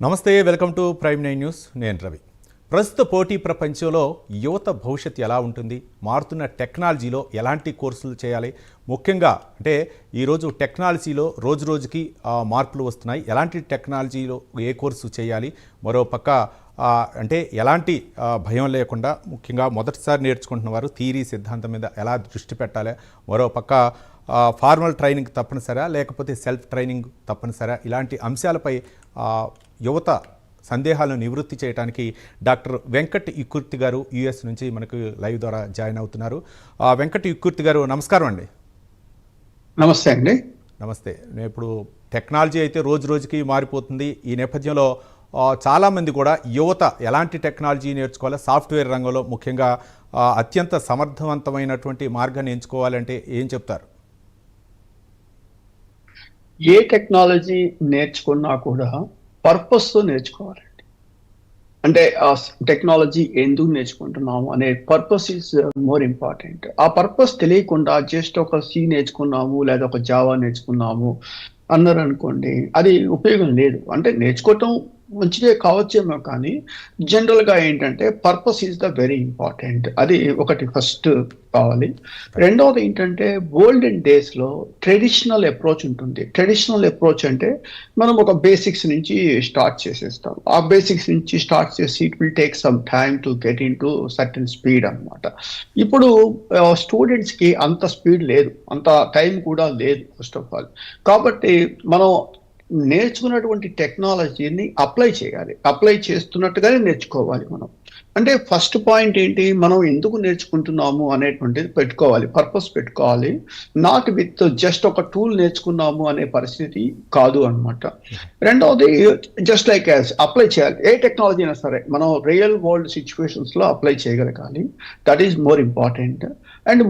నమస్తే, welcome to prime 9 news. నేను రవి. ప్రస్తుత పోటీ ప్రపంచంలో యువత భవిష్యత్తు ఎలా ఉంటుంది, మారుతున్న టెక్నాలజీలో ఎలాంటి కోర్సులు చేయాలి, ముఖ్యంగా అంటే ఈరోజు టెక్నాలజీలో రోజు రోజుకి మార్పులు వస్తున్నాయి. ఎలాంటి టెక్నాలజీలో ఏ కోర్సు చేయాలి, మరో పక్క అంటే ఎలాంటి భయం లేకుండా ముఖ్యంగా మొదటిసారి నేర్చుకుంటున్న వారు థియరీ సిద్ధాంతం మీద ఎలా దృష్టి పెట్టాలి, మరో పక్క ఫార్మల్ ట్రైనింగ్ తప్పనిసరా లేకపోతే సెల్ఫ్ ట్రైనింగ్ తప్పనిసరా, ఇలాంటి అంశాలపై యువత సందేహాలను నివృత్తి చేయడానికి డాక్టర్ వెంకట్ ఇక్కుర్తి గారు యుఎస్ నుంచి మనకు లైవ్ ద్వారా జాయిన్ అవుతున్నారు. వెంకట్ ఇక్కుర్తి గారు, నమస్కారం అండి. నమస్తే అండి. నమస్తే. ఇప్పుడు టెక్నాలజీ అయితే రోజు రోజుకి మారిపోతుంది. ఈ నేపథ్యంలో చాలామంది కూడా యువత ఎలాంటి టెక్నాలజీ నేర్చుకోవాలి, సాఫ్ట్వేర్ రంగంలో ముఖ్యంగా అత్యంత సమర్థవంతమైనటువంటి మార్గాన్ని ఎంచుకోవాలంటే ఏం చెప్తారు? ఏ టెక్నాలజీ నేర్చుకున్నా కూడా పర్పస్తో నేర్చుకోవాలండి. అంటే ఆ టెక్నాలజీ ఎందుకు నేర్చుకుంటున్నాము అనే పర్పస్ ఈజ్ మోర్ ఇంపార్టెంట్. ఆ పర్పస్ తెలియకుండా జస్ట్ ఒక సి నేర్చుకున్నాము లేదా ఒక జావా నేర్చుకున్నాము అన్నారు అనుకోండి, అది ఉపయోగం లేదు. అంటే నేర్చుకోవటం మంచిదే కావచ్చేమో, కానీ జనరల్గా ఏంటంటే purpose is the very important. అది ఒకటి ఫస్ట్ కావాలి. రెండవది ఏంటంటే ఓల్డెన్ డేస్లో ట్రెడిషనల్ అప్రోచ్ ఉంటుంది. ట్రెడిషనల్ అప్రోచ్ అంటే మనం ఒక బేసిక్స్ నుంచి స్టార్ట్ చేసేస్తాం. ఆ బేసిక్స్ నుంచి స్టార్ట్ చేసి it will take some time to get in to certain speed అనమాట. ఇప్పుడు స్టూడెంట్స్కి అంత స్పీడ్ లేదు, అంత టైం కూడా లేదు ఫస్ట్ ఆఫ్ ఆల్. కాబట్టి మనం నేర్చుకున్నటువంటి టెక్నాలజీని అప్లై చేయాలి. అప్లై చేస్తున్నట్టుగానే నేర్చుకోవాలి మనం. అంటే ఫస్ట్ పాయింట్ ఏంటి, మనం ఎందుకు నేర్చుకుంటున్నాము అనేటువంటిది పెట్టుకోవాలి, పర్పస్ పెట్టుకోవాలి. నాట్ విత్ జస్ట్ ఒక టూల్ నేర్చుకున్నాము అనే పరిస్థితి కాదు అనమాట. రెండవది జస్ట్ లైక్ యాజ్ అప్లై చేయాలి. ఏ టెక్నాలజీ అయినా సరే మనం రియల్ వరల్డ్ సిచ్యువేషన్స్లో అప్లై చేయగలగాలి. That is more important. And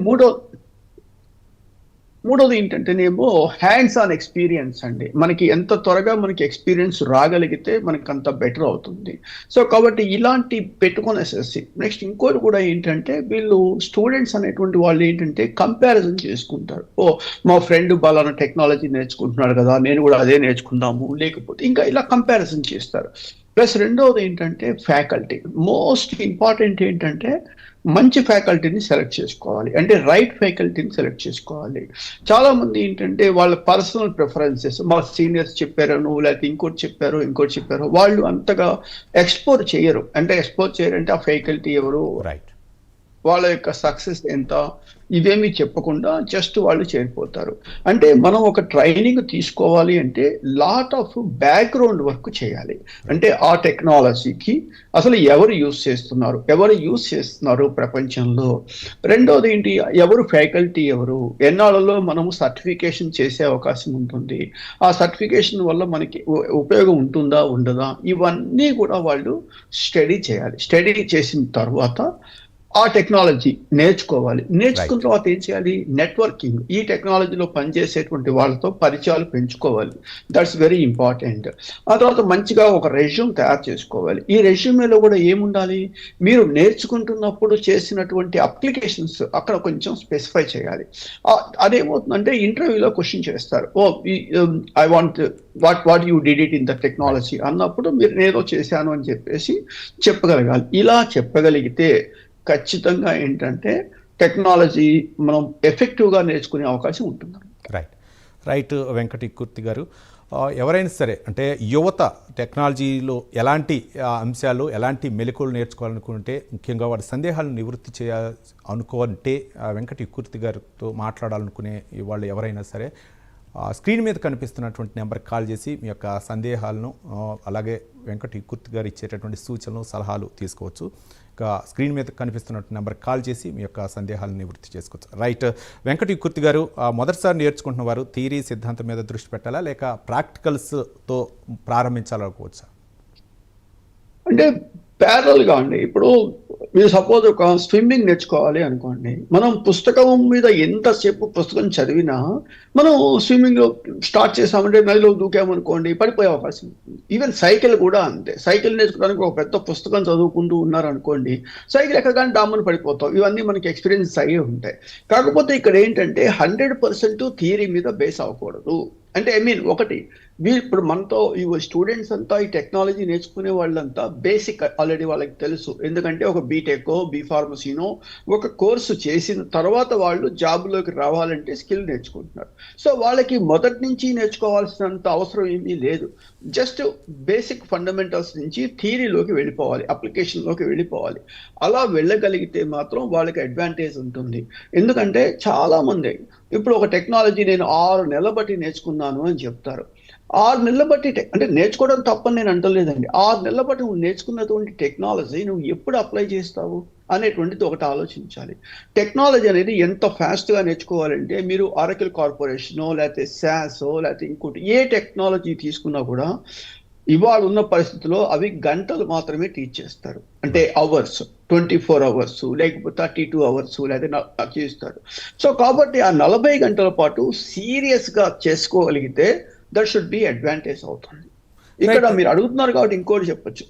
మూడోది ఏంటంటేనేమో హ్యాండ్స్ ఆన్ ఎక్స్పీరియన్స్ అండి. మనకి ఎంత త్వరగా మనకి ఎక్స్పీరియన్స్ రాగలిగితే మనకి అంత బెటర్ అవుతుంది. సో కాబట్టి ఇలాంటి పెట్టుకొనేసేసి నెక్స్ట్ ఇంకోటి కూడా ఏంటంటే, వీళ్ళు స్టూడెంట్స్ అనేటువంటి వాళ్ళు ఏంటంటే కంపారిజన్ చేసుకుంటారు. మా ఫ్రెండ్ బాలాన టెక్నాలజీ నేర్చుకుంటున్నాడు కదా, నేను కూడా అదే నేర్చుకుందాము, లేకపోతే ఇంకా ఇలా కంపారిజన్ చేస్తారు. ప్లస్ రెండవది ఏంటంటే ఫ్యాకల్టీ. మోస్ట్ ఇంపార్టెంట్ ఏంటంటే మంచి ఫ్యాకల్టీని సెలెక్ట్ చేసుకోవాలి. అంటే రైట్ ఫ్యాకల్టీని సెలెక్ట్ చేసుకోవాలి. చాలా మంది ఏంటంటే వాళ్ళ పర్సనల్ ప్రిఫరెన్సెస్, మా సీనియర్స్ చెప్పారను లేకపోతే ఇంకోటి చెప్పారు, వాళ్ళు అంతగా ఎక్స్ప్లోర్ చేయరు. అంటే ఎక్స్ప్లోర్ చేయరంటే ఆ ఫ్యాకల్టీ ఎవరు, రైట్, వాళ్ళ యొక్క సక్సెస్ ఎంత, ఇవేమీ చెప్పకుండా జస్ట్ వాళ్ళు చేరిపోతారు. అంటే మనం ఒక ట్రైనింగ్ తీసుకోవాలి అంటే లాట్ ఆఫ్ బ్యాక్గ్రౌండ్ వర్క్ చేయాలి. అంటే ఆ టెక్నాలజీకి అసలు ఎవరు యూజ్ చేస్తున్నారు ప్రపంచంలో. రెండోది ఏంటి, ఎవరు ఫ్యాకల్టీ, ఎవరు, ఎన్నాళ్ళలో మనము సర్టిఫికేషన్ చేసే అవకాశం ఉంటుంది, ఆ సర్టిఫికేషన్ వల్ల మనకి ఉపయోగం ఉంటుందా ఉండదా, ఇవన్నీ కూడా వాళ్ళు స్టడీ చేయాలి. స్టడీ చేసిన తర్వాత ఆ టెక్నాలజీ నేర్చుకోవాలి. నేర్చుకున్న తర్వాత ఏం చేయాలి, నెట్వర్కింగ్, ఈ టెక్నాలజీలో పనిచేసేటువంటి వాళ్ళతో పరిచయాలు పెంచుకోవాలి. That's very important. ఆ తర్వాత మంచిగా ఒక రెజ్యూమ్ తయారు చేసుకోవాలి. ఈ రెజ్యూమేలో కూడా ఏముండాలి, మీరు నేర్చుకుంటున్నప్పుడు చేసినటువంటి అప్లికేషన్స్ అక్కడ కొంచెం స్పెసిఫై చేయాలి. అదేమవుతుందంటే ఇంటర్వ్యూలో క్వశ్చన్ చేస్తారు, I want what you did it in the technology అన్నప్పుడు మీరు నేనేదో చేశాను అని చెప్పేసి చెప్పగలగాలి. ఇలా చెప్పగలిగితే ఖచ్చితంగా ఏంటంటే టెక్నాలజీ మనం ఎఫెక్టివ్గా నేర్చుకునే అవకాశం ఉంటుంది. రైట్ వెంకట్ ఇక్కుర్తి గారు, ఎవరైనా సరే అంటే యువత టెక్నాలజీలో ఎలాంటి అంశాలు, ఎలాంటి మెలకువలు నేర్చుకోవాలనుకుంటే, ముఖ్యంగా వారి సందేహాలను నివృత్తి అనుకుంటే వెంకట్ ఇక్కుర్తి గారితో మాట్లాడాలనుకునే వాళ్ళు ఎవరైనా సరే స్క్రీన్ మీద కనిపిస్తున్నటువంటి నెంబర్కి కాల్ చేసి మీ యొక్క సందేహాలను, అలాగే వెంకట్ ఇక్కుర్తి గారు ఇచ్చేటటువంటి సూచనలు, సలహాలు తీసుకోవచ్చు. ఇక స్క్రీన్ మీద కనిపిస్తున్నటువంటి నెంబర్కి కాల్ చేసి మీ యొక్క సందేహాలను నివృత్తి చేసుకోవచ్చు. రైట్ వెంకట్ ఇక్కుర్తి గారు, మొదటిసారి నేర్చుకుంటున్న వారు థియరీ సిద్ధాంతం మీద దృష్టి పెట్టాలా లేక ప్రాక్టికల్స్తో ప్రారంభించాలనుకోవచ్చా? అంటే ప్యారల్గా అండి. ఇప్పుడు మీరు సపోజ్ ఒక స్విమ్మింగ్ నేర్చుకోవాలి అనుకోండి, మనం పుస్తకం మీద ఎంతసేపు పుస్తకం చదివినా మనం స్విమ్మింగ్ స్టార్ట్ చేసామంటే నదిలో దూకామనుకోండి పడిపోయే అవకాశం ఉంటుంది. ఈవెన్ సైకిల్ కూడా అంతే. సైకిల్ నేర్చుకోవడానికి ఒక పెద్ద పుస్తకం చదువుకుంటూ ఉన్నారనుకోండి, సైకిల్ ఎక్కగానే డామ్మని పడిపోతాం. ఇవన్నీ మనకి ఎక్స్పీరియన్స్ అయ్యే ఉంటాయి. కాకపోతే ఇక్కడ ఏంటంటే 100% థియరీ మీద బేస్ అవ్వకూడదు. అంటే ఒకటి ఇప్పుడు మనతో ఈ స్టూడెంట్స్ అంతా ఈ టెక్నాలజీ నేర్చుకునే వాళ్ళంతా బేసిక్ ఆల్రెడీ వాళ్ళకి తెలుసు. ఎందుకంటే ఒక బీటెక్కో బీఫార్మసీనో ఒక కోర్సు చేసిన తర్వాత వాళ్ళు జాబ్లోకి రావాలంటే స్కిల్ నేర్చుకుంటున్నారు. సో వాళ్ళకి మొదటి నుంచి నేర్చుకోవాల్సినంత అవసరం ఏమీ లేదు. జస్ట్ బేసిక్ ఫండమెంటల్స్ నుంచి థియరీలోకి వెళ్ళిపోవాలి, అప్లికేషన్లోకి వెళ్ళిపోవాలి. అలా వెళ్ళగలిగితే మాత్రం వాళ్ళకి అడ్వాంటేజ్ ఉంటుంది. ఎందుకంటే చాలా మంది ఇప్పుడు ఒక టెక్నాలజీ నేను 6 నెలల బట్టి నేర్చుకున్నాను అని చెప్తారు. 6 నెలల బట్టి అంటే నేర్చుకోవడం తప్పని నేను అంటలేదండి. 6 నెలల బట్టి నువ్వు నేర్చుకున్నటువంటి టెక్నాలజీ నువ్వు ఎప్పుడు అప్లై చేస్తావు అనేటువంటిది ఒకటి ఆలోచించాలి. టెక్నాలజీ అనేది ఎంత ఫాస్ట్గా నేర్చుకోవాలంటే మీరు ఆరకిల్ కార్పొరేషనో లేకపోతే శాసో లేకపోతే ఇంకోటి ఏ టెక్నాలజీ తీసుకున్నా కూడా ఇవాళ ఉన్న పరిస్థితిలో అవి గంటలు మాత్రమే టీచ్ చేస్తారు. అంటే అవర్స్, 24 అవర్స్ లేకపోతే 32 అవర్స్ లేదా చేస్తారు. సో కాబట్టి ఆ 40 గంటల పాటు సీరియస్గా చేసుకోగలిగితే దట్ షుడ్ బి అడ్వాంటేజ్ అవుతుంది. ఇక్కడ మీరు అడుగుతున్నారు కాబట్టి ఇంకోటి చెప్పొచ్చు.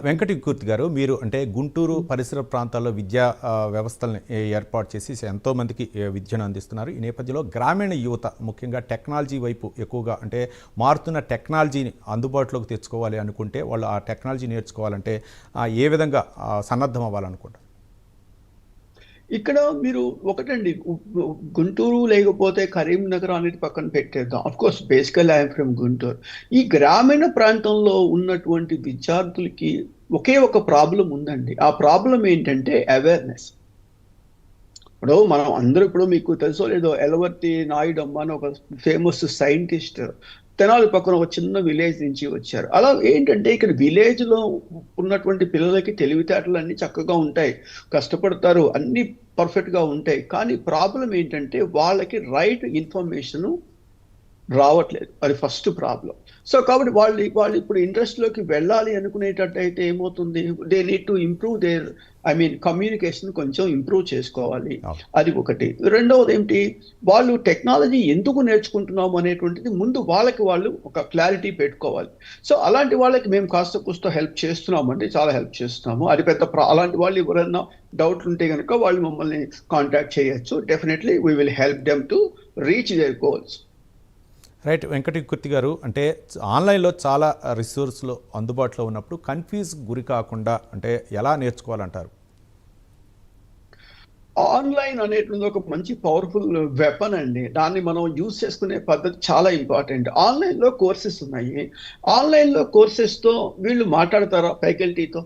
వెంకటకీర్తి గారు, మీరు అంటే గుంటూరు పరిసర ప్రాంతాల్లో విద్యా వ్యవస్థలను ఏర్పాటు చేసి ఎంతో మందికి విద్యను అందిస్తున్నారు. ఈ నేపథ్యంలో గ్రామీణ యువత ముఖ్యంగా టెక్నాలజీ వైపు ఎక్కువగా అంటే మారుతున్న టెక్నాలజీని అందుబాటులోకి తెచ్చుకోవాలి అనుకుంటే వాళ్ళు ఆ టెక్నాలజీ నేర్చుకోవాలంటే ఏ విధంగా సన్నద్ధం అవ్వాలనుకుంటారు? ఇక్కడ మీరు ఒకటండి, గుంటూరు లేకపోతే కరీంనగర్ అనేది పక్కన పెట్టేద్దాం. అఫ్ కోర్స్ బేసికల్ ఐఎమ్ ఫ్రమ్ గుంటూరు. ఈ గ్రామీణ ప్రాంతంలో ఉన్నటువంటి విద్యార్థులకి ఒకే ఒక ప్రాబ్లం ఉందండి. ఆ ప్రాబ్లం ఏంటంటే అవేర్నెస్. ఇప్పుడు మనం అందరూ, ఇప్పుడు మీకు తెలుసో లేదో, ఎలవర్తి నాయుడమ్మ అని ఒక ఫేమస్ సైంటిస్ట్ తెనాలి పక్కన ఒక చిన్న విలేజ్ నుంచి వచ్చారు. అలా ఏంటంటే ఇక్కడ విలేజ్ లో ఉన్నటువంటి పిల్లలకి తెలివితేటలు అన్ని చక్కగా ఉంటాయి, కష్టపడతారు, అన్ని పర్ఫెక్ట్ గా ఉంటాయి. కానీ ప్రాబ్లం ఏంటంటే వాళ్ళకి రైట్ ఇన్ఫర్మేషన్ రావట్లేదు. అది ఫస్ట్ ప్రాబ్లం. సో కాబట్టి వాళ్ళు ఇప్పుడు ఇంట్రెస్ట్లోకి వెళ్ళాలి అనుకునేటట్టయితే ఏమవుతుంది, they need to improve their communication కొంచెం ఇంప్రూవ్ చేసుకోవాలి. అది ఒకటి. రెండవది ఏంటి, వాళ్ళు టెక్నాలజీ ఎందుకు నేర్చుకుంటున్నాము అనేటువంటిది ముందు వాళ్ళు ఒక క్లారిటీ పెట్టుకోవాలి. సో అలాంటి వాళ్ళకి మేము కాస్త కూస్త హెల్ప్ చేస్తున్నాము అంటే చాలా హెల్ప్ చేస్తున్నాము. అది పెద్ద అలాంటి వాళ్ళు ఎవరైనా డౌట్లు ఉంటే కనుక వాళ్ళు మమ్మల్ని కాంటాక్ట్ చేయొచ్చు. Definitely we will help them to reach their goals. Right. Venkatakeerthi గారు, అంటే ఆన్లైన్లో చాలా రిసోర్స్లు అందుబాటులో ఉన్నప్పుడు కన్ఫ్యూజ్ గురి కాకుండా అంటే ఎలా నేర్చుకోవాలంటారు? ఆన్లైన్ అనేటువంటి ఒక మంచి పవర్ఫుల్ వెపన్ అండి. దాన్ని మనం యూజ్ చేసుకునే పద్ధతి చాలా ఇంపార్టెంట్. ఆన్లైన్లో కోర్సెస్ ఉన్నాయి. ఆన్లైన్లో కోర్సెస్తో వీళ్ళు మాట్లాడతారా ఫ్యాకల్టీతో?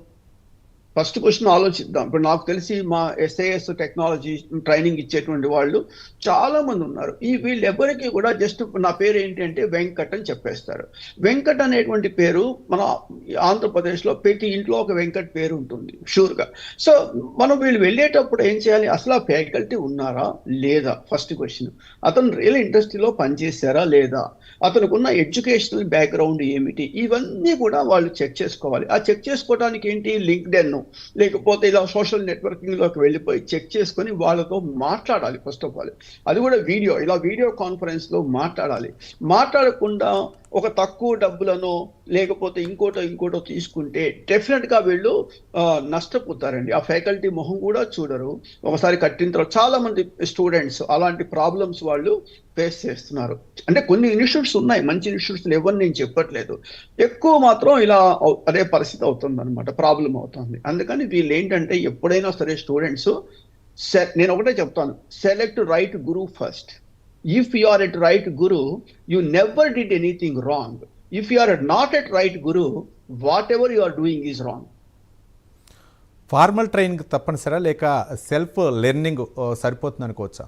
ఫస్ట్ క్వశ్చన్ ఆలోచిద్దాం. ఇప్పుడు నాకు తెలిసి మా SAS టెక్నాలజీ ట్రైనింగ్ ఇచ్చేటువంటి వాళ్ళు చాలా మంది ఉన్నారు. వీళ్ళెవరికి కూడా జస్ట్ నా పేరు ఏంటి అంటే వెంకట్ అని చెప్పేస్తారు. వెంకట్ అనేటువంటి పేరు మన ఆంధ్రప్రదేశ్లో ప్రతి ఇంట్లో ఒక వెంకట్ పేరు ఉంటుంది షూర్గా. సో మనం వీళ్ళు వెళ్ళేటప్పుడు ఏం చేయాలి, అసలు ఆ ఫ్యాకల్టీ ఉన్నారా లేదా, ఫస్ట్ క్వశ్చన్. అతను రియల్ ఇండస్ట్రీలో పనిచేశారా లేదా, అతనికి ఉన్న ఎడ్యుకేషనల్ బ్యాక్గ్రౌండ్ ఏమిటి, ఇవన్నీ కూడా వాళ్ళు చెక్ చేసుకోవాలి. ఆ చెక్ చేసుకోవడానికి ఏంటి, లింక్డ్ఇన్ లేకపోతే ఇలా సోషల్ నెట్వర్కింగ్లోకి వెళ్ళిపోయి చెక్ చేసుకొని వాళ్ళతో మాట్లాడాలి. ఫస్ట్ ఆఫ్ ఆల్ అది కూడా వీడియో కాన్ఫరెన్స్లో మాట్లాడాలి. మాట్లాడకుండా ఒక తక్కువ డబ్బులను లేకపోతే ఇంకోటో తీసుకుంటే డెఫినెట్గా వీళ్ళు నష్టపోతారండి. ఆ ఫ్యాకల్టీ మొహం కూడా చూడరు. ఒకసారి కట్టిన తర్వాత చాలా మంది స్టూడెంట్స్ అలాంటి ప్రాబ్లమ్స్ వాళ్ళు ఫేస్ చేస్తున్నారు. అంటే కొన్ని ఇన్స్టిట్యూట్స్ ఉన్నాయి, మంచి ఇన్స్టిట్యూట్స్ ఎవరిని నేను చెప్పట్లేదు, ఎక్కువ మాత్రం ఇలా అదే పరిస్థితి అవుతుంది అనమాట, ప్రాబ్లం అవుతుంది. అందుకని వీళ్ళు ఏంటంటే ఎప్పుడైనా సరే స్టూడెంట్స్, నేను ఒకటే చెప్తాను, select right Guru first. If you are at right guru, you never did anything wrong. If you are not at right guru, whatever you are doing is wrong. Formal training తప్పనిసరా లేక self learning సరిపోతుంది అనుకోవచ్చా?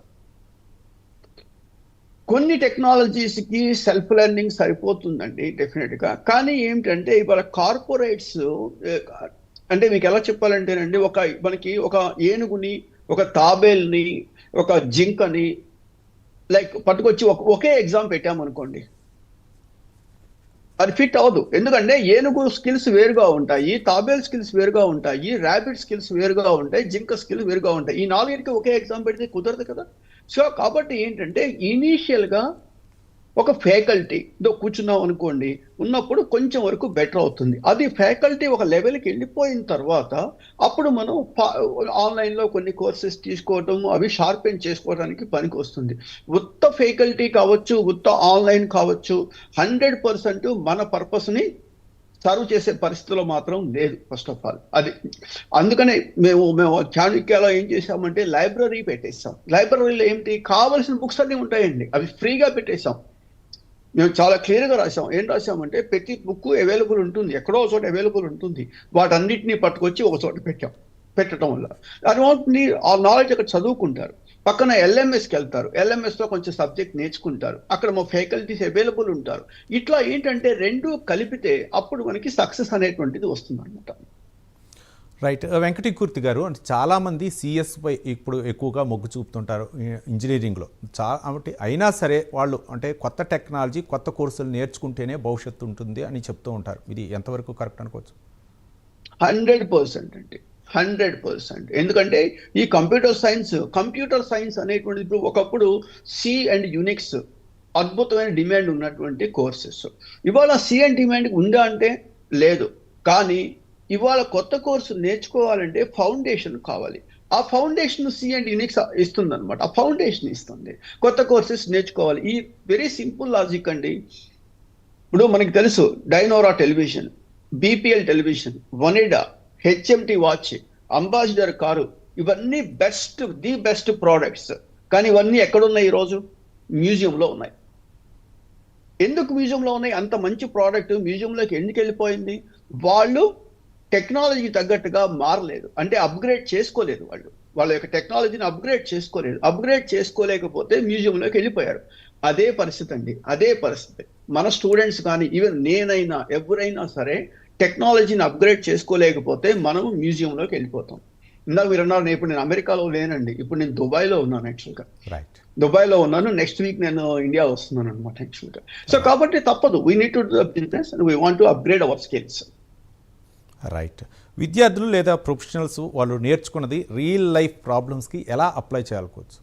కొన్ని టెక్నాలజీస్కి self learning సరిపోతుందండి డెఫినెట్గా. కానీ ఏమిటంటే ఇవాళ కార్పొరేట్స్ అంటే మీకు ఎలా చెప్పాలంటేనండి, మనకి ఒక ఏనుగుని, ఒక తాబేల్ని, ఒక జింకని పట్టుకొచ్చి ఒకే ఎగ్జామ్ పెట్టామనుకోండి, అది ఫిట్ అవ్వదు. ఎందుకంటే ఏనుగు స్కిల్స్ వేరుగా ఉంటాయి, తాబేల్ స్కిల్స్ వేరుగా ఉంటాయి, ర్యాబిట్ స్కిల్స్ వేరుగా ఉంటాయి, జింక స్కిల్స్ వేరుగా ఉంటాయి. ఈ 4కి ఒకే ఎగ్జామ్ పెడితే కుదరదు కదా. సో కాబట్టి ఏంటంటే ఇనీషియల్గా ఒక ఫ్యాకల్టీ కూర్చున్నాం అనుకోండి, ఉన్నప్పుడు కొంచెం వరకు బెటర్ అవుతుంది. అది ఫ్యాకల్టీ ఒక లెవెల్కి వెళ్ళిపోయిన తర్వాత అప్పుడు మనం ఆన్లైన్లో కొన్ని కోర్సెస్ తీసుకోవటం, అవి షార్పెన్ చేసుకోవడానికి పనికి వస్తుంది. ఉత్త ఫ్యాకల్టీ కావచ్చు, ఉత్త ఆన్లైన్ కావచ్చు, 100% మన పర్పస్ని సర్వ్ చేసే పరిస్థితిలో మాత్రం లేదు. ఫస్ట్ ఆఫ్ ఆల్ అది అందుకనే మేము చాణక్యలో ఏం చేసామంటే లైబ్రరీ పెట్టేసాం. లైబ్రరీలో ఏంటి, కావాల్సిన బుక్స్ అన్నీ ఉంటాయండి, అవి ఫ్రీగా పెట్టేసాం. మేము చాలా క్లియర్గా రాసాం. ఏం రాసామంటే ప్రతి బుక్ అవైలబుల్ ఉంటుంది, ఎక్కడో ఒక చోట అవైలబుల్ ఉంటుంది. వాటన్నిటిని పట్టుకొచ్చి ఒక చోట పెట్టడం వల్ల అది ఆ నాలెడ్జ్ అక్కడ చదువుకుంటారు. పక్కన ఎల్ఎంఎస్కి వెళ్తారు, ఎల్ఎంఎస్లో కొంచెం సబ్జెక్ట్ నేర్చుకుంటారు, అక్కడ మా ఫ్యాకల్టీస్ అవైలబుల్ ఉంటారు. ఇట్లా ఏంటంటే రెండు కలిపితే అప్పుడు మనకి సక్సెస్ అనేటువంటిది వస్తుంది అనమాట. రైట్. వెంకటకీర్తి గారు, అంటే చాలామంది సిఎస్పై ఇప్పుడు ఎక్కువగా మొగ్గు చూపుతుంటారు ఇంజనీరింగ్లో. కాబట్టి అయినా సరే వాళ్ళు అంటే కొత్త టెక్నాలజీ, కొత్త కోర్సులు నేర్చుకుంటేనే భవిష్యత్తు ఉంటుంది అని చెప్తూ ఉంటారు. ఇది ఎంతవరకు కరెక్ట్ అనుకోవచ్చు? 100% అండి, 100%. ఎందుకంటే ఈ కంప్యూటర్ సైన్స్ అనేటువంటిది ఇప్పుడు ఒకప్పుడు సి అండ్ యునిక్స్ అద్భుతమైన డిమాండ్ ఉన్నటువంటి కోర్సెస్. ఇవాళ సి అండ్ డిమాండ్ ఉందా అంటే లేదు. కానీ ఇవాళ కొత్త కోర్సు నేర్చుకోవాలంటే ఫౌండేషన్ కావాలి. ఆ ఫౌండేషన్ సి అండ్ యునిక్స్ ఇస్తుంది అనమాట. ఆ ఫౌండేషన్ ఇస్తుంది. కొత్త కోర్సెస్ నేర్చుకోవాలి. ఈ వెరీ సింపుల్ లాజిక్ అండి. ఇప్పుడు మనకి తెలుసు Dynora television, BPL television, Onida, HMT watch, Ambassador car, ఇవన్నీ ది బెస్ట్ ప్రోడక్ట్స్. కానీ ఇవన్నీ ఎక్కడున్నాయి ఈరోజు? మ్యూజియంలో ఉన్నాయి. ఎందుకు మ్యూజియంలో ఉన్నాయి? అంత మంచి ప్రోడక్ట్ మ్యూజియంలోకి ఎందుకు వెళ్ళిపోయింది? వాళ్ళు టెక్నాలజీ తగ్గట్టుగా మారలేదు, అంటే అప్గ్రేడ్ చేసుకోలేదు. వాళ్ళ యొక్క టెక్నాలజీని అప్గ్రేడ్ చేసుకోలేకపోతే మ్యూజియంలోకి వెళ్ళిపోయారు. అదే పరిస్థితి అండి, అదే పరిస్థితి. మన స్టూడెంట్స్ కానీ ఈవెన్ నేనైనా ఎవరైనా సరే టెక్నాలజీని అప్గ్రేడ్ చేసుకోలేకపోతే మనం మ్యూజియంలోకి వెళ్ళిపోతాం. ఇందాక మీరు అన్నారు, నేను అమెరికాలో లేనండి, ఇప్పుడు నేను దుబాయ్లో ఉన్నాను. యాక్చువల్గా దుబాయ్లో ఉన్నాను. నెక్స్ట్ వీక్ నేను ఇండియా వస్తున్నాను అనమాట యాక్చువల్గా. సో కాబట్టి తప్పదు, we need to do the business and we want to upgrade our skills. Right. విద్యార్థులు లేదా ప్రొఫెషనల్స్ వాళ్ళు నేర్చుకున్నది రియల్ లైఫ్ ప్రాబ్లమ్స్కి ఎలా అప్లై చేయాలనుకోవచ్చు?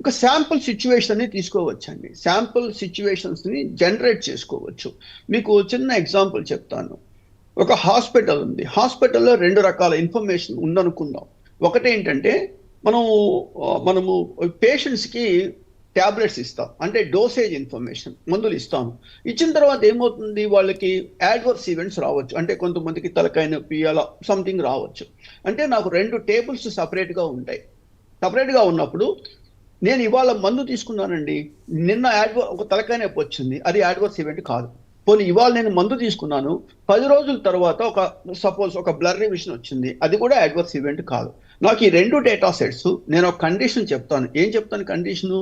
ఒక శాంపుల్ సిచ్యువేషన్ని తీసుకోవచ్చండి, శాంపుల్ సిచ్యువేషన్స్ని జనరేట్ చేసుకోవచ్చు. మీకు చిన్న ఎగ్జాంపుల్ చెప్తాను. ఒక హాస్పిటల్ ఉంది, హాస్పిటల్లో 2 రకాల ఇన్ఫర్మేషన్ ఉందనుకుందాం. ఒకటి ఏంటంటే మనము పేషెంట్స్కి ట్యాబ్లెట్స్ ఇస్తాం, అంటే డోసేజ్ ఇన్ఫర్మేషన్, మందులు ఇస్తాము. ఇచ్చిన తర్వాత ఏమవుతుంది, వాళ్ళకి యాడ్వర్స్ ఈవెంట్స్ రావచ్చు, అంటే కొంతమందికి తలకాయ నొప్పి అలా సంథింగ్ రావచ్చు. అంటే నాకు 2 టేబుల్స్ సపరేట్గా ఉంటాయి. సపరేట్గా ఉన్నప్పుడు నేను ఇవాళ మందు తీసుకున్నానండి, నిన్న ఒక తలకాయ నొప్పి వచ్చింది, అది యాడ్వర్స్ ఈవెంట్ కాదు. పోనీ ఇవాళ నేను మందు తీసుకున్నాను, 10 రోజుల తర్వాత సపోజ్ ఒక బ్లర్రీ విషన్ వచ్చింది, అది కూడా యాడ్వర్స్ ఈవెంట్ కాదు. నాకు ఈ 2 డేటా సెట్స్, నేను ఒక కండిషన్ చెప్తాను. ఏం చెప్తాను condition?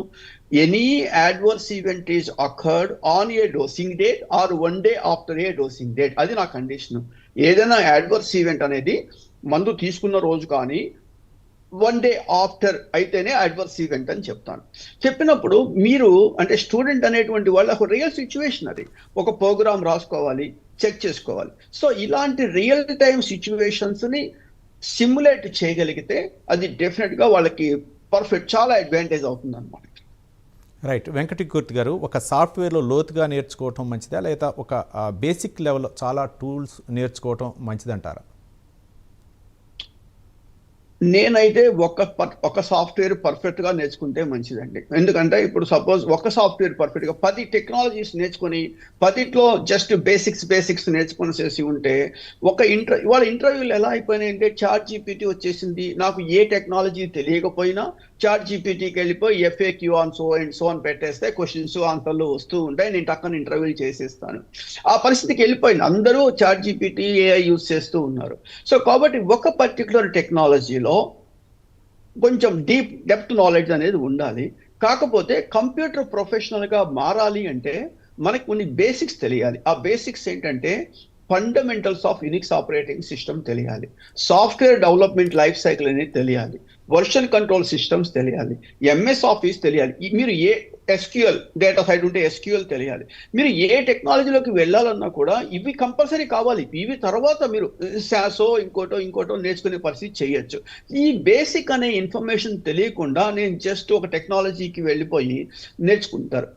Any adverse event is occurred on a dosing date are 1 day after A dosing date. అది నా కండిషను. ఏదైనా యాడ్వర్స్ ఈవెంట్ అనేది మందు తీసుకున్న రోజు కానీ 1 day ఆఫ్టర్ అయితేనే అడ్వర్స్ ఈవెంట్ అని చెప్తాను. చెప్పినప్పుడు మీరు అంటే స్టూడెంట్ అనేటువంటి వాళ్ళు ఒక రియల్ సిచ్యువేషన్, అది ఒక ప్రోగ్రామ్ రాసుకోవాలి, చెక్ చేసుకోవాలి. సో ఇలాంటి రియల్ టైమ్ సిచ్యువేషన్స్ని సిమ్యులేట్ చేయగలిగితే అది డెఫినెట్గా వాళ్ళకి పర్ఫెక్ట్, చాలా అడ్వాంటేజ్ అవుతుంది అనమాట. రైట్. వెంకటకీర్తి గారు, ఒక సాఫ్ట్వేర్లో లోతుగా నేర్చుకోవటం మంచిదా, లేదా ఒక బేసిక్ లెవెల్లో చాలా టూల్స్ నేర్చుకోవటం మంచిదంటారా? నేనైతే ఒక సాఫ్ట్వేర్ పర్ఫెక్ట్గా నేర్చుకుంటే మంచిదండి. ఎందుకంటే ఇప్పుడు సపోజ్ ఒక సాఫ్ట్వేర్ పర్ఫెక్ట్గా 10 టెక్నాలజీస్ నేర్చుకొని 10లో జస్ట్ బేసిక్స్ నేర్చుకొని చేసి ఉంటే ఇవాళ ఇంటర్వ్యూలు ఎలా అయిపోయినాయంటే చాట్ జీపీటీ వచ్చేసింది. నాకు ఏ టెక్నాలజీ తెలియకపోయినా చాట్ జీపీటీకి వెళ్ళిపోయి FAQ on so and so అని పెట్టేస్తే క్వశ్చన్స్ ఆన్సర్లు వస్తూ ఉంటాయి, నేను టక్కన ఇంటర్వ్యూలు చేసేస్తాను. ఆ పరిస్థితికి వెళ్ళిపోయింది. అందరూ చాట్ జీపీటీ, AI యూజ్ చేస్తూ ఉన్నారు. సో కాబట్టి ఒక పర్టికులర్ టెక్నాలజీలో కొంచెం డెప్త్ నాలెడ్జ్ అనేది ఉండాలి. కాకపోతే కంప్యూటర్ ప్రొఫెషనల్గా మారాలి అంటే మనకి కొన్ని బేసిక్స్ తెలియాలి. ఆ బేసిక్స్ ఏంటంటే fundamentals of Unix operating system తెలియాలి, సాఫ్ట్వేర్ డెవలప్మెంట్ లైఫ్ సైకిల్ అనేది తెలియాలి, వర్షన్ కంట్రోల్ సిస్టమ్స్ తెలియాలి, ఎంఎస్ ఆఫీస్ తెలియాలి, మీరు ఏ ఎస్క్యూఎల్ డేటా సైడ్ ఉంటే ఎస్క్యూఎల్ తెలియాలి. మీరు ఏ టెక్నాలజీలోకి వెళ్ళాలన్నా కూడా ఇవి కంపల్సరీ కావాలి. ఇవి తర్వాత మీరు శాసో ఇంకోటో నేర్చుకునే పరిస్థితి చేయొచ్చు. ఈ బేసిక్ అనే ఇన్ఫర్మేషన్ తెలియకుండా నేను జస్ట్ ఒక టెక్నాలజీకి వెళ్ళిపోయి నేర్చుకుంటారు.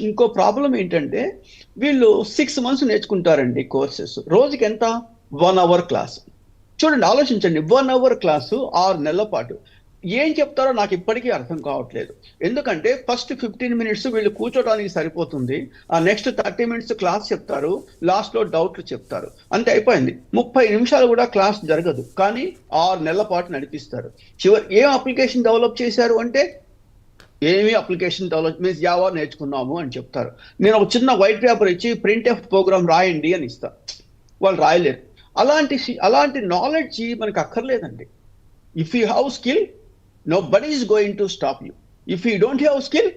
ఇంకో ప్రాబ్లం ఏంటంటే వీళ్ళు 6 months నేర్చుకుంటారండి కోర్సెస్. రోజుకి ఎంత? 1 hour క్లాస్. చూడండి, ఆలోచించండి, 1 hour క్లాసు 6 నెలల పాటు ఏం చెప్తారో నాకు ఇప్పటికీ అర్థం కావట్లేదు. ఎందుకంటే ఫస్ట్ 15 minutes వీళ్ళు కూర్చోడానికి సరిపోతుంది, ఆ నెక్స్ట్ 30 minutes క్లాస్ చెప్తారు, లాస్ట్లో డౌట్లు చెప్తారు, అంతే అయిపోయింది. 30 నిమిషాలు కూడా క్లాస్ జరగదు, కానీ 6 నెలల పాటు నడిపిస్తారు. ఏం అప్లికేషన్ డెవలప్ చేశారు అంటే ఏమి అప్లికేషన్ డెవలప్మెంట్ జావా నేర్చుకున్నాము అని చెప్తారు. నేను ఒక చిన్న వైట్ పేపర్ ఇచ్చి ప్రింట్ ఎఫ్ ప్రోగ్రామ్ రాయండి అని ఇస్తా, వాళ్ళు రాయలేరు. అలాంటి నాలెడ్జ్ మనకు అక్కర్లేదండి. If you have skill, nobody is going to stop you. If you don't have skill,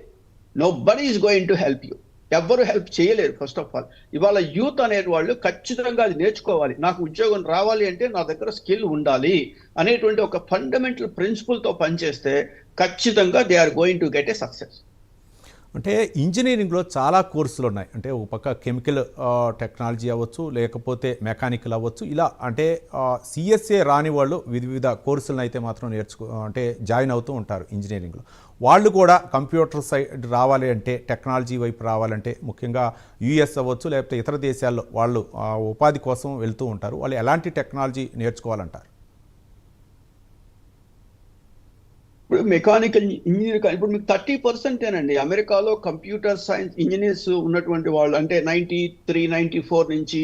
nobody is going to help you. ఎవ్వరు హెల్ప్ చేయలేరు. ఫస్ట్ ఆఫ్ ఆల్ ఇవాళ యూత్ అనే వాళ్ళు ఖచ్చితంగా అది నేర్చుకోవాలి. నాకు ఉద్యోగం రావాలి అంటే నా దగ్గర స్కిల్ ఉండాలి అనేటువంటి ఒక ఫండమెంటల్ ప్రిన్సిపల్తో పనిచేస్తే ఖచ్చితంగా they are going to get a success. అంటే ఇంజనీరింగ్లో చాలా కోర్సులు ఉన్నాయి. అంటే ఒక పక్క కెమికల్ టెక్నాలజీ అవ్వచ్చు, లేకపోతే మెకానికల్ అవ్వచ్చు. ఇలా అంటే సిఎస్ఏ రాని వాళ్ళు వివిధ కోర్సులను అయితే మాత్రం అంటే జాయిన్ అవుతూ ఉంటారు ఇంజనీరింగ్లో. వాళ్ళు కూడా కంప్యూటర్ సైడ్ రావాలి అంటే, టెక్నాలజీ వైపు రావాలంటే ముఖ్యంగా యూఎస్ అవ్వచ్చు, లేకపోతే ఇతర దేశాల్లో వాళ్ళు ఉపాధి కోసం వెళ్తూ ఉంటారు. వాళ్ళు ఎలాంటి టెక్నాలజీ నేర్చుకోవాలంటారు? ఇప్పుడు మెకానికల్ ఇంజనీర్ ఇప్పుడు మీకు 30% అమెరికాలో కంప్యూటర్ సైన్స్ ఇంజనీర్స్ ఉన్నటువంటి వాళ్ళు. అంటే 93, 94 నుంచి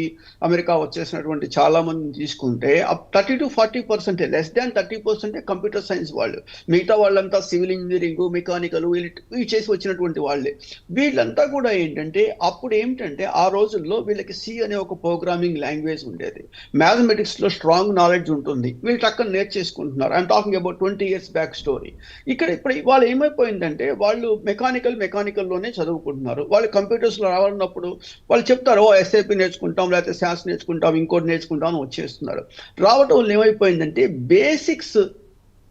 అమెరికా వచ్చేసినటువంటి చాలా మందిని తీసుకుంటే 30 to 40%, less than 30% computer science వాళ్ళు. మిగతా వాళ్ళంతా సివిల్ ఇంజనీరింగ్, మెకానికల్ ఇవి చేసి వచ్చినటువంటి వాళ్ళే. వీళ్ళంతా కూడా ఏంటంటే అప్పుడు ఏమిటంటే ఆ రోజుల్లో వీళ్ళకి సి అనే ఒక ప్రోగ్రామింగ్ లాంగ్వేజ్ ఉండేది, మ్యాథమెటిక్స్ లో స్ట్రాంగ్ నాలెడ్జ్ ఉంటుంది, వీళ్ళు టక్కన నేర్చేసుకుంటున్నారు. I'm talking about 20 years back story. ఇప్పుడు వాళ్ళు ఏమైపోయిందంటే వాళ్ళు మెకానికల్లోనే చదువుకుంటున్నారు. వాళ్ళు కంప్యూటర్స్లో రావాలన్నప్పుడు వాళ్ళు చెప్తారు, ఎస్ఏపీ నేర్చుకుంటాం, లేకపోతే శాస్ నేర్చుకుంటాం, ఇంకోటి నేర్చుకుంటాం అని వచ్చేస్తున్నారు. రావటం వల్ల ఏమైపోయిందంటే బేసిక్స్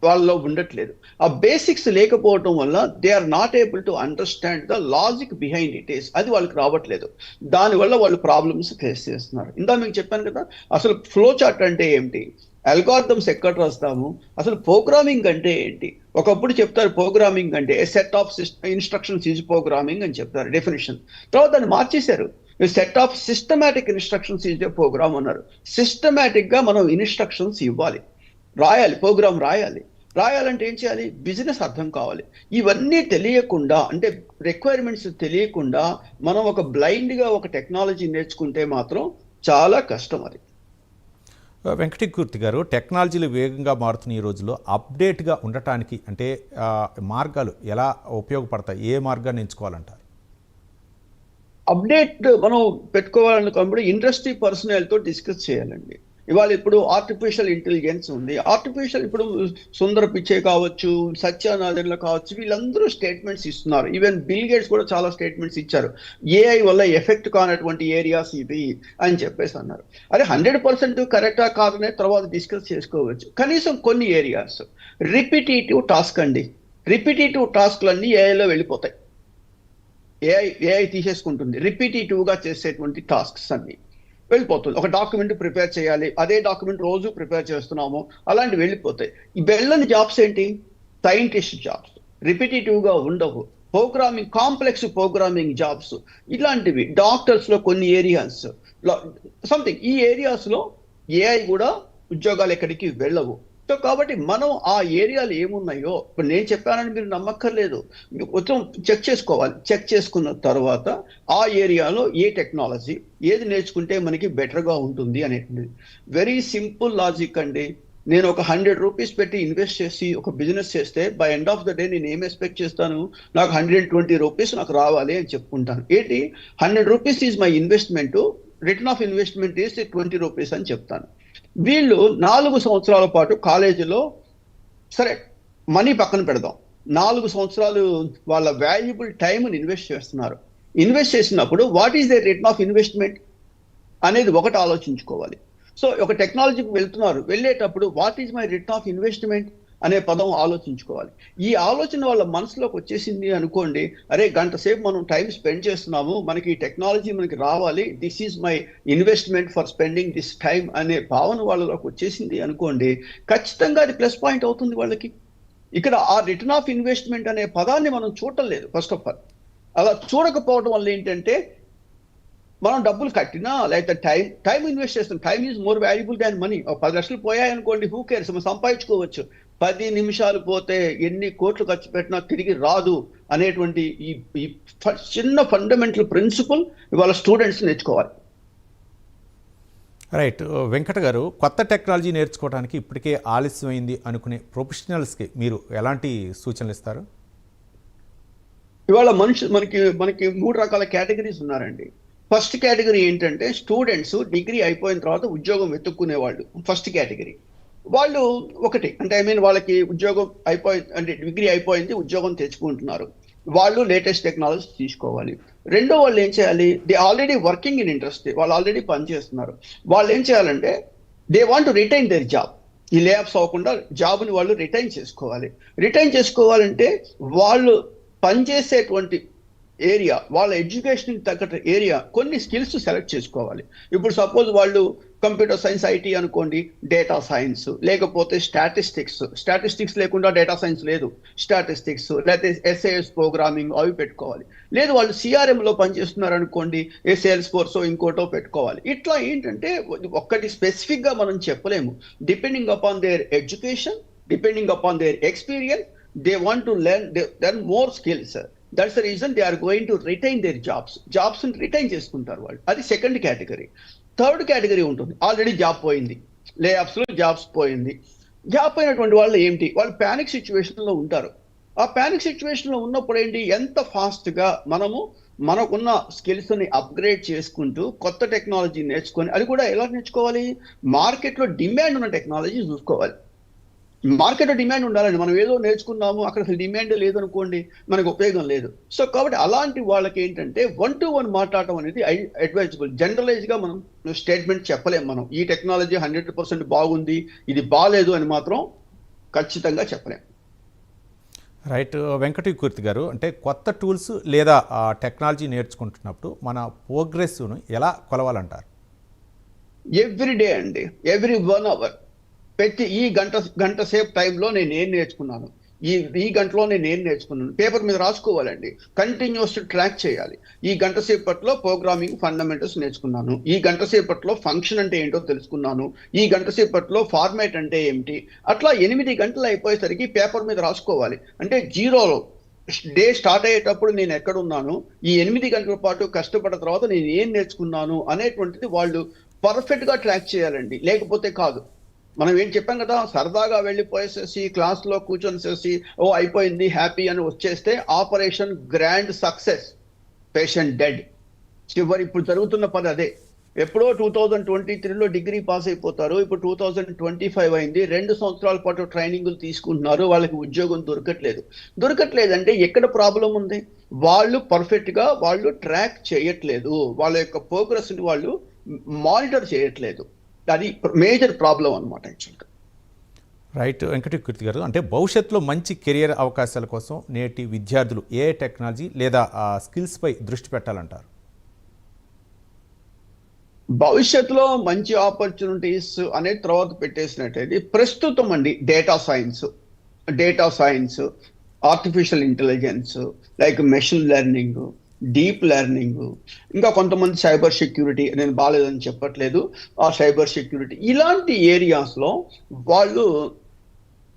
వాళ్ళలో ఉండట్లేదు. ఆ బేసిక్స్ లేకపోవటం వల్ల they are not able to understand the logic behind it is. అది వాళ్ళకి రావట్లేదు. దానివల్ల వాళ్ళు ప్రాబ్లమ్స్ ఫేస్ చేస్తున్నారు. ఇందా మీకు చెప్పాను కదా, అసలు ఫ్లో చార్ట్ అంటే ఏమిటి, అల్గారిథమ్స్ ఎక్కడ రాస్తాము, అసలు ప్రోగ్రామింగ్ అంటే ఏంటి. ఒకప్పుడు చెప్తారు ప్రోగ్రామింగ్ అంటే a set of instructions is programming అని చెప్తారు డెఫినేషన్. తర్వాత దాన్ని మార్చేశారు, set of systematic instructions is a program అన్నారు. సిస్టమాటిక్ గా మనం ఇన్స్ట్రక్షన్స్ ఇవ్వాలి, రాయాలి, ప్రోగ్రామ్ రాయాలంటే ఏం చేయాలి, బిజినెస్ అర్థం కావాలి. ఇవన్నీ తెలియకుండా, అంటే రిక్వైర్మెంట్స్ తెలియకుండా మనం ఒక బ్లైండ్గా ఒక టెక్నాలజీ నేర్చుకుంటే మాత్రం చాలా కష్టం. అది వెంకటకీర్తి గారు, టెక్నాలజీలు వేగంగా మారుతున్న ఈ రోజుల్లో అప్డేట్గా ఉండటానికి అంటే మార్గాలు ఎలా ఉపయోగపడతాయి? ఏ మార్గాన్ని ఎంచుకోవాలంటారు? అప్డేట్ మనం పెట్టుకోవాలనుకున్నప్పుడు ఇండస్ట్రీ పర్సనల్తో డిస్కస్ చేయాలండి. ఇప్పుడు ఆర్టిఫిషియల్ ఇంటెలిజెన్స్ ఉంది. ఇప్పుడు సుందర్ పిచ్చే కావచ్చు, సత్యనారాయణ కావచ్చు, వీళ్ళందరూ స్టేట్మెంట్స్ ఇస్తున్నారు. ఈవెన్ బిల్ గేట్స్ కూడా చాలా స్టేట్మెంట్స్ ఇచ్చారు. ఏఐ వల్ల ఎఫెక్ట్ కానటువంటి ఏరియాస్ ఇవి అని చెప్పేసి అన్నారు. అదే 100% కరెక్టా కాదనే తర్వాత డిస్కస్ చేసుకోవచ్చు. కనీసం కొన్ని ఏరియాస్ రిపిటేటివ్ టాస్క్ అండి, రిపిటేటివ్ టాస్క్లన్నీ ఏఐలో వెళ్ళిపోతాయి. ఏఐ తీసేసుకుంటుంది. రిపిటేటివ్గా చేసేటువంటి టాస్క్స్ అన్ని వెళ్ళిపోతుంది. ఒక డాక్యుమెంట్ ప్రిపేర్ చేయాలి, అదే డాక్యుమెంట్ రోజు ప్రిపేర్ చేస్తున్నాము, అలాంటివి వెళ్ళిపోతాయి. ఈ వెళ్ళని జాబ్స్ ఏంటి, సైంటిస్ట్ జాబ్స్ రిపిటేటివ్గా ఉండవు. కాంప్లెక్స్ ప్రోగ్రామింగ్ జాబ్స్ ఇలాంటివి, డాక్టర్స్లో కొన్ని ఏరియాస్ సంథింగ్, ఈ ఏరియాస్లో ఏఐ కూడా ఉద్యోగాలు ఎక్కడికి వెళ్ళవు. సో కాబట్టి మనం ఆ ఏరియాలు ఏమున్నాయో, ఇప్పుడు నేను చెప్పానని మీరు నమ్మక్కర్లేదు, మొత్తం చెక్ చేసుకోవాలి. చెక్ చేసుకున్న తర్వాత ఆ ఏరియాలో ఏ టెక్నాలజీ ఏది నేర్చుకుంటే మనకి బెటర్గా ఉంటుంది అనేటువంటిది. వెరీ సింపుల్ లాజిక్ అండి. నేను ఒక 100 రూపీస్ పెట్టి ఇన్వెస్ట్ చేసి ఒక బిజినెస్ చేస్తే by end of the day నేను ఏం ఎక్స్పెక్ట్ చేస్తాను, నాకు 120 రూపీస్ నాకు రావాలి అని చెప్పుకుంటాను. ఏంటి, 100 rupees is my investment, return of investment is 20 rupees అని చెప్తాను. వీళ్ళు 4 సంవత్సరాల పాటు కాలేజీలో, సరే మనీ పక్కన పెడదాం, 4 సంవత్సరాలు వాళ్ళ వాల్యుబుల్ టైంని ఇన్వెస్ట్ చేస్తున్నారు. ఇన్వెస్ట్ చేసినప్పుడు what is the return of investment? అనేది ఒకటి ఆలోచించుకోవాలి. సో ఒక టెక్నాలజీకి వెళ్ళేటప్పుడు what is my return of investment అనే పదం ఆలోచించుకోవాలి. ఈ ఆలోచన వాళ్ళ మనసులోకి వచ్చేసింది అనుకోండి, అరే గంట సేపు మనం టైం స్పెండ్ చేస్తున్నాము, మనకి ఈ టెక్నాలజీ మనకి రావాలి, this is my investment for spending this time అనే భావన వాళ్ళలోకి వచ్చేసింది అనుకోండి, ఖచ్చితంగా అది ప్లస్ పాయింట్ అవుతుంది వాళ్ళకి. ఇక్కడ ఆ రిటర్న్ ఆఫ్ ఇన్వెస్ట్మెంట్ అనే పదాన్ని మనం చూడటం లేదు. ఫస్ట్ ఆఫ్ ఆల్ అలా చూడకపోవడం వల్ల ఏంటంటే, మనం డబ్బులు కట్టినా లేకపోతే టైం ఇన్వెస్ట్ చేస్తాం. Time is more valuable than money. 10 లక్షలు పోయాయనుకోండి, హూ కేర్స్, మనం సంపాదించుకోవచ్చు. 10 నిమిషాలు పోతే ఎన్ని కోట్లు ఖర్చు పెట్టినా తిరిగి రాదు అనేటువంటి ఈ చిన్న ఫండమెంటల్ ప్రిన్సిపల్ ఇవాళ స్టూడెంట్స్ నేర్చుకోవాలి. రైట్. వెంకట గారు, కొత్త టెక్నాలజీ నేర్చుకోవడానికి ఇప్పటికే ఆలస్యమైంది అనుకునే ప్రొఫెషనల్స్కి మీరు ఎలాంటి సూచనలు ఇస్తారు? ఇవాళ మనకి 3 రకాల కేటగిరీస్ ఉన్నారండి. ఫస్ట్ కేటగిరీ ఏంటంటే స్టూడెంట్స్ డిగ్రీ అయిపోయిన తర్వాత ఉద్యోగం వెతుక్కునే వాళ్ళు. ఫస్ట్ కేటగిరీ వాళ్ళు ఒకటి అంటే వాళ్ళకి ఉద్యోగం అంటే డిగ్రీ అయిపోయింది, ఉద్యోగం తెచ్చుకుంటున్నారు. వాళ్ళు లేటెస్ట్ టెక్నాలజీ తీసుకోవాలి. రెండో వాళ్ళు ఏం చేయాలి, they already working in industry, వాళ్ళు ఆల్రెడీ పనిచేస్తున్నారు. వాళ్ళు ఏం చేయాలంటే they want to retain their job. ఈ లేఆఫ్స్ అవ్వకుండా జాబ్ని వాళ్ళు రిటైన్ చేసుకోవాలి. రిటైన్ చేసుకోవాలంటే వాళ్ళు పనిచేసేటువంటి ఏరియా, వాళ్ళ ఎడ్యుకేషన్కి తగ్గట్టు ఏరియా, కొన్ని స్కిల్స్ సెలెక్ట్ చేసుకోవాలి. ఇప్పుడు సపోజ్ వాళ్ళు కంప్యూటర్ సైన్స్, ఐటీ అనుకోండి, డేటా సైన్స్, లేకపోతే స్టాటిస్టిక్స్ లేకుండా డేటా సైన్స్ లేదు, స్టాటిస్టిక్స్ లేకపోతే SAS ప్రోగ్రామింగ్ అవి పెట్టుకోవాలి. లేదు వాళ్ళు CRMలో పనిచేస్తున్నారు అనుకోండి, సేల్స్ ఫోర్స్ ఇంకోటో పెట్టుకోవాలి. ఇట్లా ఏంటంటే ఒక్కటి స్పెసిఫిక్గా మనం చెప్పలేము. Depending upon their education, depending upon their experience, they want to learn more skills. That's the reason they are going to retain their jobs retain చేసుకుంటారు వాళ్ళు. అది సెకండ్ కేటగిరీ. థర్డ్ కేటగిరీ ఉంటుంది, ఆల్రెడీ జాబ్ పోయింది, లేఆఫ్స్లో jobs పోయింది. Job పోయినటువంటి వాళ్ళు ఏంటి, వాళ్ళు ప్యానిక్ సిచ్యువేషన్లో ఉంటారు. ఆ ప్యానిక్ సిచ్యువేషన్లో ఉన్నప్పుడు ఏంటి, ఎంత ఫాస్ట్గా మనకున్న స్కిల్స్ని అప్గ్రేడ్ చేసుకుంటూ కొత్త టెక్నాలజీ నేర్చుకొని, అది కూడా ఎలా నేర్చుకోవాలి, మార్కెట్లో డిమాండ్ ఉన్న టెక్నాలజీ చూసుకోవాలి. మార్కెట్లో డిమాండ్ ఉండాలండి. మనం ఏదో నేర్చుకున్నాము, అక్కడ అసలు డిమాండ్ లేదనుకోండి, మనకు ఉపయోగం లేదు. సో కాబట్టి అలాంటి వాళ్ళకి ఏంటంటే 1-to-1 మాట్లాడటం అనేది అడ్వైజబుల్. జనరలైజ్గా మనం స్టేట్మెంట్ చెప్పలేము. మనం ఈ టెక్నాలజీ 100% బాగుంది, ఇది బాగాలేదు అని మాత్రం ఖచ్చితంగా చెప్పలేము. రైట్. వెంకటకీర్తి గారు, అంటే కొత్త టూల్స్ లేదా టెక్నాలజీ నేర్చుకుంటున్నప్పుడు మన ప్రోగ్రెస్ను ఎలా కొలవాలంటారు? ఎవ్రీ డే అండి, ఎవ్రీ 1 అవర్ ప్రతి ఈ గంట సేపు టైంలో నేను ఏం నేర్చుకున్నాను, ఈ గంటలో నేను ఏం నేర్చుకున్నాను పేపర్ మీద రాసుకోవాలండి. కంటిన్యూస్ ట్రాక్ చేయాలి. ఈ గంట సేపట్లో ప్రోగ్రామింగ్ ఫండమెంటల్స్ నేర్చుకున్నాను, ఈ గంట సేపట్లో ఫంక్షన్ అంటే ఏంటో తెలుసుకున్నాను, ఈ గంట సేపట్లో ఫార్మాట్ అంటే ఏమిటి, అట్లా 8 గంటలు అయిపోయేసరికి పేపర్ మీద రాసుకోవాలి. అంటే జీరోలో డే స్టార్ట్ అయ్యేటప్పుడు నేను ఎక్కడున్నాను, ఈ 8 గంటల పాటు కష్టపడిన తర్వాత నేను ఏం నేర్చుకున్నాను అనేటువంటిది వాళ్ళు పర్ఫెక్ట్గా ట్రాక్ చేయాలండి. లేకపోతే కాదు. మనం ఏం చెప్పాం కదా, సరదాగా వెళ్ళిపోయేసేసి క్లాస్లో కూర్చొనిసేసి అయిపోయింది హ్యాపీ అని వచ్చేస్తే operation grand success, patient dead. ఇప్పుడు జరుగుతున్న పని అదే. ఎప్పుడో 2023లో డిగ్రీ పాస్ అయిపోతారు, ఇప్పుడు 2025 అయింది. 2 సంవత్సరాల పాటు ట్రైనింగ్లు తీసుకుంటున్నారు, వాళ్ళకి ఉద్యోగం దొరకట్లేదంటే ఎక్కడ ప్రాబ్లం ఉంది, వాళ్ళు పర్ఫెక్ట్గా వాళ్ళు ట్రాక్ చేయట్లేదు, వాళ్ళ యొక్క ప్రోగ్రెస్ని వాళ్ళు మానిటర్ చేయట్లేదు. అది మేజర్ ప్రాబ్లం అనమాట యాక్చువల్గా. రైట్. వెంకటకీర్తి గారు, అంటే భవిష్యత్తులో మంచి కెరియర్ అవకాశాల కోసం నేటి విద్యార్థులు ఏ టెక్నాలజీ లేదా స్కిల్స్పై దృష్టి పెట్టాలంటారు? భవిష్యత్తులో మంచి ఆపర్చునిటీస్ అనేది తర్వాత పెట్టేసినట్టయితే ప్రస్తుతం అండి data science, artificial intelligence, like machine learning, deep learning, ఇంకా కొంతమంది సైబర్ సెక్యూరిటీ, నేను బాగాలేదని చెప్పట్లేదు, ఆ సైబర్ సెక్యూరిటీ ఇలాంటి ఏరియాస్లో వాళ్ళు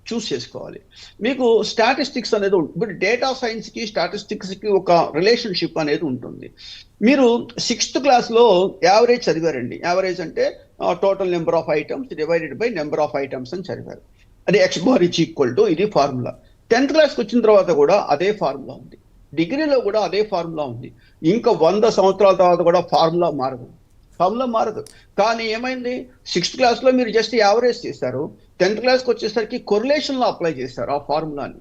చూస్ చేసుకోవాలి. మీకు స్టాటిస్టిక్స్ అనేది ఇప్పుడు డేటా సైన్స్కి స్టాటిస్టిక్స్కి ఒక రిలేషన్షిప్ అనేది ఉంటుంది. మీరు 6th క్లాస్లో యావరేజ్ చదివారండి. యావరేజ్ అంటే total number of items divided by number of items అని చదివారు. అది X⁻= ఇది ఫార్ములా. 10th క్లాస్కి వచ్చిన తర్వాత కూడా అదే ఫార్ములా ఉంది, డిగ్రీలో కూడా అదే ఫార్ములా ఉంది. ఇంకా 100 సంవత్సరాల తర్వాత కూడా ఫార్ములా మారదు. కానీ ఏమైంది, 6th క్లాస్లో మీరు జస్ట్ యావరేజ్ చేశారు, 10th క్లాస్కి వచ్చేసరికి కొరిలేషన్లో అప్లై చేస్తారు ఆ ఫార్ములాని.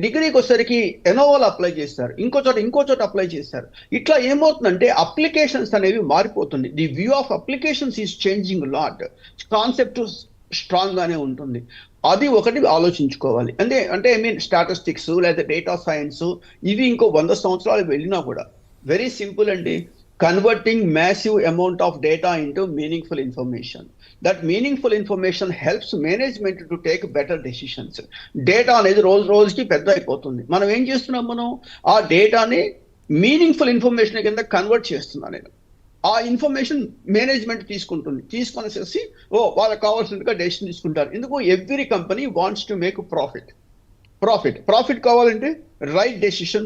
డిగ్రీకి వచ్చేసరికి ఎనోవాలో అప్లై చేస్తారు, ఇంకో చోట అప్లై చేస్తారు. ఇట్లా ఏమవుతుందంటే అప్లికేషన్స్ అనేవి మారిపోతుంది. The view of applications is changing lot. Concept strong గానే ఉంటుంది. అది ఒకటి ఆలోచించుకోవాలి. అంటే ఐ మీన్ స్టాటిస్టిక్స్ లేదా డేటా సైన్స్ ఇవి ఇంకో 100 సంవత్సరాలు వెళ్ళినా కూడా వెరీ సింపుల్ అండి. Converting massive amount of data into meaningful information. That meaningful information helps management to take better decisions. Data అనేది రోజుకి పెద్ద అయిపోతుంది. మనం ఏం చేస్తున్నాం, మనం ఆ డేటాని మీనింగ్ఫుల్ ఇన్ఫర్మేషన్ కింద కన్వర్ట్ చేస్తున్నాను నేను. ఆ ఇన్ఫర్మేషన్ మేనేజ్మెంట్ తీసుకొనేసేసి వాళ్ళకి కావాల్సినట్టుగా డెసిషన్ తీసుకుంటారు. ఎందుకు? Every company wants to make profit కావాలంటే రైట్ డెసిషన్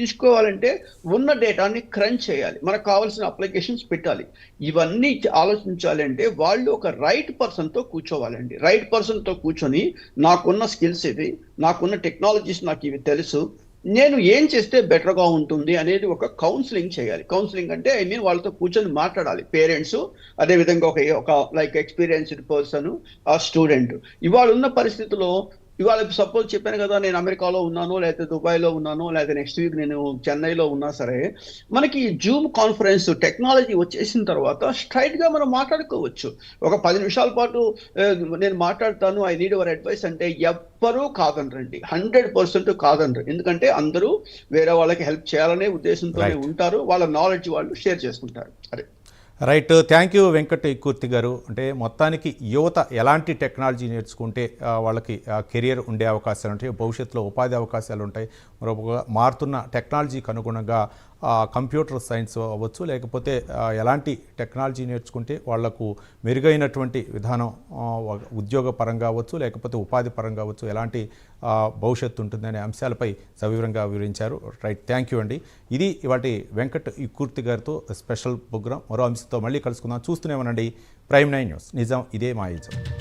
తీసుకోవాలంటే ఉన్న డేటాని క్రంచ్ చేయాలి, మనకు కావాల్సిన అప్లికేషన్స్ పెట్టాలి. ఇవన్నీ ఆలోచించాలి అంటే వాళ్ళు ఒక రైట్ పర్సన్తో కూర్చోవాలండి. రైట్ పర్సన్తో కూర్చొని నాకున్న స్కిల్స్ ఇవి, నాకున్న టెక్నాలజీస్ నాకు ఇవి తెలుసు, నేను ఏం చేస్తే బెటర్గా ఉంటుంది అనేది ఒక కౌన్సిలింగ్ చేయాలి. కౌన్సిలింగ్ అంటే ఐ మీన్ వాళ్ళతో కూర్చొని మాట్లాడాలి. పేరెంట్స్, అదేవిధంగా ఒక లైక్ ఎక్స్పీరియన్స్డ్ పర్సన్, ఆ స్టూడెంట్. ఇవాళ ఉన్న పరిస్థితిలో ఇవాళ సపోజ్ చెప్పాను కదా, నేను అమెరికాలో ఉన్నాను, లేకపోతే దుబాయ్లో ఉన్నాను, లేకపోతే నెక్స్ట్ వీక్ నేను చెన్నైలో ఉన్నా సరే, మనకి జూమ్ కాన్ఫరెన్స్ టెక్నాలజీ వచ్చేసిన తర్వాత స్ట్రైట్గా మనం మాట్లాడుకోవచ్చు. ఒక 10 నిమిషాల పాటు నేను మాట్లాడతాను, ఐ నీడ్ యువర్ అడ్వైస్ అంటే ఎవ్వరూ కాదనరండి, 100% కాదనరు. ఎందుకంటే అందరూ వేరే వాళ్ళకి హెల్ప్ చేయాలనే ఉద్దేశంతోనే ఉంటారు. వాళ్ళ నాలెడ్జ్ వాళ్ళు షేర్ చేసుకుంటారు. అదే right. Thank you Venkat Ikkurthi గారు. అంటే మొత్తానికి యువత ఎలాంటి టెక్నాలజీ నేర్చుకుంటే వాళ్ళకి కెరియర్ ఉండే అవకాశాలు ఉంటాయి, భవిష్యత్తులో ఉపాధి అవకాశాలు ఉంటాయి, మరొక మారుతున్న టెక్నాలజీకి అనుగుణంగా కంప్యూటర్ సైన్స్ అవ్వచ్చు, లేకపోతే ఎలాంటి టెక్నాలజీ నేర్చుకుంటే వాళ్లకు మెరుగైనటువంటి విధానం ఉద్యోగ పరంగా అవ్వచ్చు, లేకపోతే ఉపాధి పరంగా అవ్వచ్చు, ఎలాంటి భవిష్యత్తు ఉంటుందనే అంశాలపై సవివరంగా వివరించారు. రైట్, థ్యాంక్ యూ అండి. ఇది ఇవాటి వెంకట్ ఇక్కుర్తి గారితో స్పెషల్ ప్రోగ్రాం. మరో అంశంతో మళ్ళీ కలుసుకుందాం. చూస్తూనే ఉండండి ప్రైమ్ 9 న్యూస్. నిజం ఇదే మా ఇజం.